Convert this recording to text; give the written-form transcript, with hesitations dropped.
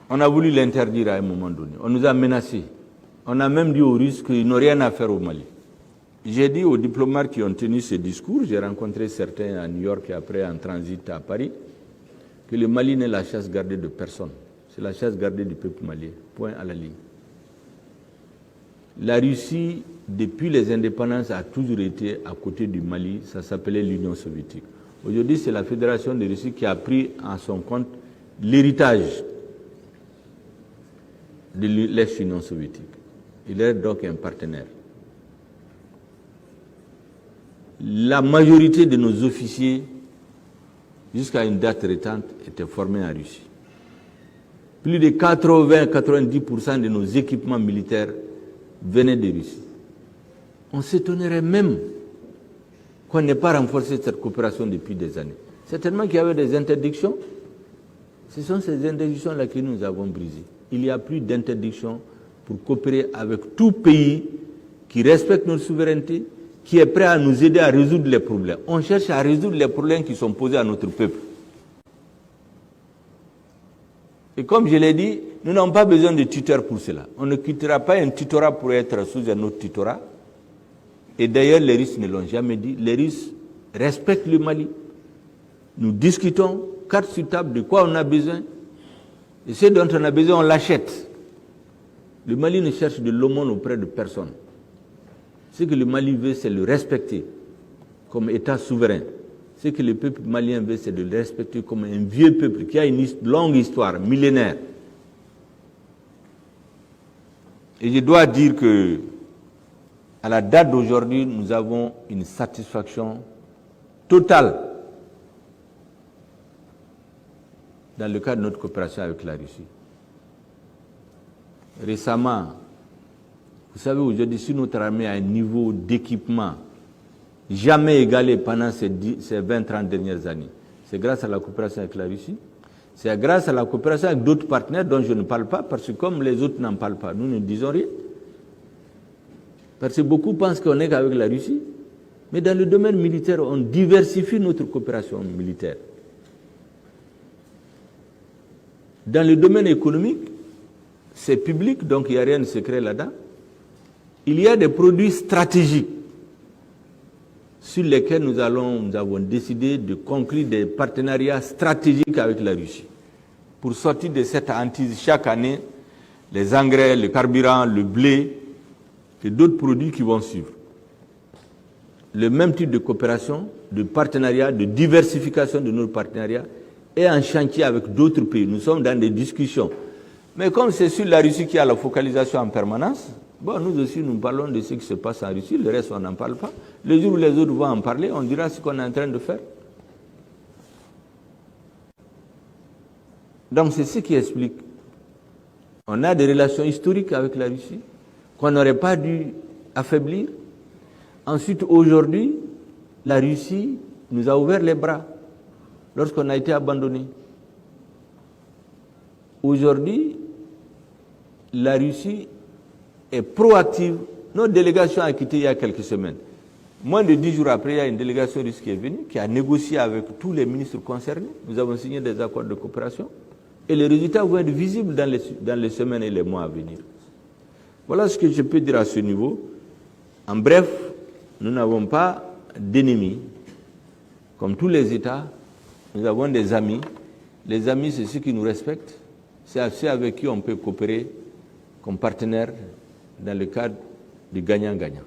On a voulu l'interdire à un moment donné. On nous a menacés. On a même dit aux Russes qu'ils n'ont rien à faire au Mali. J'ai dit aux diplomates qui ont tenu ce discours, j'ai rencontré certains à New York et après en transit à Paris, que le Mali n'est la chasse gardée de personne. C'est la chasse gardée du peuple malien. Point à la ligne. La Russie, depuis les indépendances, a toujours été à côté du Mali. Ça s'appelait l'Union soviétique. Aujourd'hui, c'est la Fédération de Russie qui a pris en son compte l'héritage de l'ex-Union soviétique. Il est donc un partenaire. La majorité de nos officiers, jusqu'à une date récente, étaient formés en Russie. Plus de 80-90% de nos équipements militaires venaient de Russie. On s'étonnerait même qu'on n'ait pas renforcé cette coopération depuis des années. Certainement qu'il y avait des interdictions. Ce sont ces interdictions-là que nous avons brisées. Il n'y a plus d'interdiction pour coopérer avec tout pays qui respecte notre souveraineté, qui est prêt à nous aider à résoudre les problèmes. On cherche à résoudre les problèmes qui sont posés à notre peuple. Et comme je l'ai dit, nous n'avons pas besoin de tuteurs pour cela. On ne quittera pas un tutorat pour être sous un autre tutorat. Et d'ailleurs, les Russes ne l'ont jamais dit. Les Russes respectent le Mali. Nous discutons, carte sur table, de quoi on a besoin. Et ce dont on a besoin, on l'achète. Le Mali ne cherche de l'aumône auprès de personne. Ce que le Mali veut, c'est le respecter comme État souverain. Ce que le peuple malien veut, c'est de le respecter comme un vieux peuple qui a une longue histoire, millénaire. Et je dois dire que, à la date d'aujourd'hui, nous avons une satisfaction totale dans le cadre de notre coopération avec la Russie. Récemment, vous savez, aujourd'hui, si notre armée a un niveau d'équipement jamais égalé pendant ces 20-30 dernières années, c'est grâce à la coopération avec la Russie, c'est grâce à la coopération avec d'autres partenaires dont je ne parle pas, parce que comme les autres n'en parlent pas, nous ne disons rien. Parce que beaucoup pensent qu'on n'est qu'avec la Russie, mais dans le domaine militaire, on diversifie notre coopération militaire. Dans le domaine économique, c'est public, donc il n'y a rien de secret là-dedans. Il y a des produits stratégiques sur lesquels nous avons décidé de conclure des partenariats stratégiques avec la Russie pour sortir de cette hantise chaque année, les engrais, le carburant, le blé et d'autres produits qui vont suivre. Le même type de coopération, de partenariat, de diversification de nos partenariats est en chantier avec d'autres pays. Nous sommes dans des discussions. Mais comme c'est sur la Russie qui a la focalisation en permanence, bon, nous aussi, nous parlons de ce qui se passe en Russie, le reste, on n'en parle pas. Le jour où les autres vont en parler, on dira ce qu'on est en train de faire. Donc, c'est ce qui explique. On a des relations historiques avec la Russie qu'on n'aurait pas dû affaiblir. Ensuite, aujourd'hui, la Russie nous a ouvert les bras lorsqu'on a été abandonné. Aujourd'hui, la Russie est proactive. Notre délégation a quitté il y a quelques semaines. Moins de 10 jours après, il y a une délégation russe qui est venue, qui a négocié avec tous les ministres concernés. Nous avons signé des accords de coopération. Et les résultats vont être visibles dans les semaines et les mois à venir. Voilà ce que je peux dire à ce niveau. En bref, nous n'avons pas d'ennemis. Comme tous les États, nous avons des amis. Les amis, c'est ceux qui nous respectent. C'est ceux avec qui on peut coopérer comme partenaire dans le cadre du gagnant-gagnant.